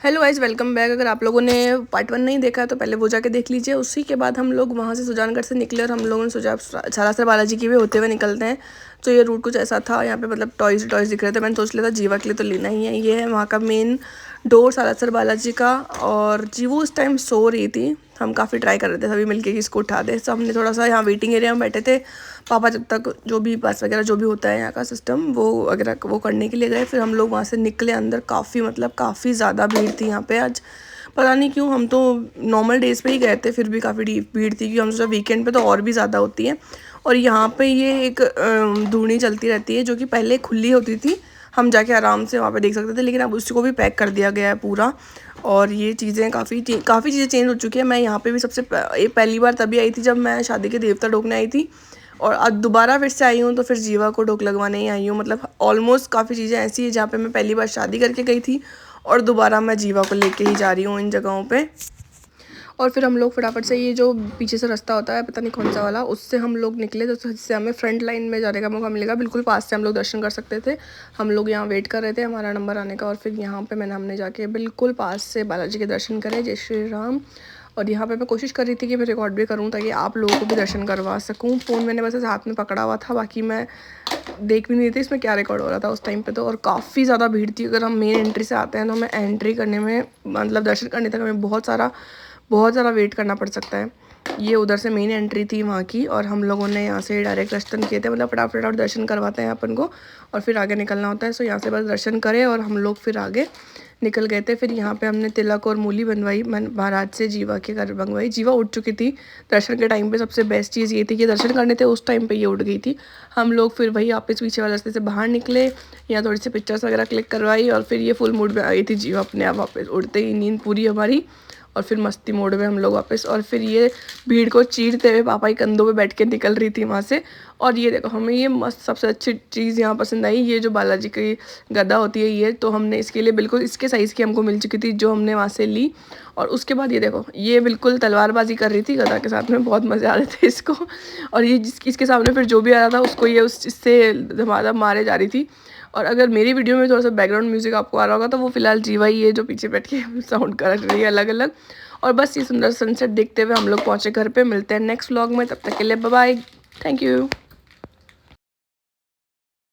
Hello guys, welcome back. अगर आप लोगों ने पार्ट 1 नहीं देखा है तो पहले वो जाके देख लीजिए। उसी के बाद हम लोग वहाँ से सुजानगढ़ से निकले और हम लोगों ने सोचा सालासर बालाजी की भी होते हुए निकलते हैं। तो ये रूट कुछ ऐसा था, यहाँ पे मतलब टॉयज़ दिख रहे थे। मैंने सोच लिया था जीवा के लिए तो लेना ही है। ये है वहाँ का मेन डोर सालासर बालाजी का। और जीवू उस टाइम सो रही थी। हम काफ़ी ट्राई कर रहे थे सभी मिलके कि इसको उठा दे। तो हमने थोड़ा सा यहाँ वेटिंग एरिया में बैठे थे। पापा जब तक जो भी बस वगैरह जो भी होता है यहाँ का सिस्टम वो वगैरह वो करने के लिए गए। फिर हम लोग वहाँ से निकले अंदर। काफ़ी ज़्यादा भीड़ थी यहाँ पे आज। पता नहीं क्यों, हम तो नॉर्मल डेज़ पे ही गए थे, फिर भी काफ़ी भीड़ थी क्योंकि हम सोचा वीकेंड पे तो और भी ज़्यादा होती है। और यहाँ पे ये एक धूनी चलती रहती है जो कि पहले खुली होती थी। हम जाके आराम से वहाँ पे देख सकते थे, लेकिन अब उसको भी पैक कर दिया गया है पूरा। और ये चीज़ें काफ़ी चीज़ें चेंज हो चुकी है। मैं यहाँ पे भी पहली बार तभी आई थी जब मैं शादी के देवता डोकने आई थी। और अब दोबारा फिर से आई हूँ तो फिर जीवा को डोक लगवाने ही आई हूँ। मतलब ऑलमोस्ट काफ़ी चीज़ें ऐसी है जहाँ पे मैं पहली बार शादी करके गई थी और दोबारा मैं जीवा को लेके ही जा रही हूँ इन जगहों पे। और फिर हम लोग फटाफट से ये जो पीछे से रास्ता होता है, पता नहीं कौन सा वाला, उससे हम लोग निकले तो जिससे हमें फ्रंट लाइन में जाने का मौका मिलेगा। बिल्कुल पास से हम लोग दर्शन कर सकते थे। हम लोग यहाँ वेट कर रहे थे हमारा नंबर आने का। और फिर यहाँ पे हमने जाके बिल्कुल पास से बालाजी के दर्शन करे। जय श्री राम। और यहाँ पे मैं कोशिश कर रही थी कि मैं रिकॉर्ड भी करूँ ताकि आप लोगों को भी दर्शन करवा सकूँ। फ़ोन मैंने बस हाथ में पकड़ा हुआ था, बाकी मैं देख भी नहीं थी इसमें क्या रिकॉर्ड हो रहा था उस टाइम पे तो। और काफ़ी ज़्यादा भीड़ थी। अगर हम मेन एंट्री से आते हैं तो हमें एंट्री करने में मतलब दर्शन करने तक हमें बहुत ज़्यादा वेट करना पड़ सकता है। ये उधर से मेन एंट्री थी वहाँ की और हम लोगों ने यहाँ से डायरेक्ट दर्शन किए थे। मतलब फटाफट दर्शन करवाते हैं अपन को और फिर आगे निकलना होता है। सो यहाँ से बस दर्शन करें और हम लोग फिर आगे निकल गए थे। फिर यहाँ पे हमने तिलक और मूली बनवाई। मैं महाराज से जीवा के घर बनवाई। जीवा उठ चुकी थी दर्शन के टाइम पे। सबसे बेस्ट चीज़ ये थी कि दर्शन करने थे उस टाइम पे ये उठ गई थी। हम लोग फिर वही वापस पीछे वाले रास्ते से बाहर निकले, यहाँ थोड़ी सी पिक्चर्स वगैरह क्लिक करवाई और फिर ये फुल मूड में आई थी जीवा अपने आप वापस उड़ते ही, नींद पूरी हमारी। और फिर मस्ती मोड में हम लोग वापस। और फिर ये भीड़ को चीरते हुए पापा के कंधों पे बैठ के निकल रही थी वहाँ से। और ये देखो, हमें ये मस्त सबसे अच्छी चीज़ यहाँ पसंद आई, ये जो बालाजी की गदा होती है ये, तो हमने इसके लिए बिल्कुल इसके साइज़ की हमको मिल चुकी थी जो हमने वहाँ से ली। और उसके बाद ये देखो, ये बिल्कुल तलवारबाजी कर रही थी गदा के साथ में, बहुत मज़े आ रहे थे इसको। और ये इसके सामने फिर जो भी आ रहा था उसको ये इससे धमाधम मारे जा रही थी। और अगर मेरी वीडियो में थोड़ा सा बैकग्राउंड म्यूजिक आपको आ रहा होगा तो वो फिलहाल जीवा ही है जो पीछे बैठ के साउंड कर रही है अलग अलग। और बस ये सुंदर सनसेट देखते हुए हम लोग पहुँचे घर पे। मिलते हैं नेक्स्ट व्लॉग में, तब तक के लिए बाय बाय। Thank you.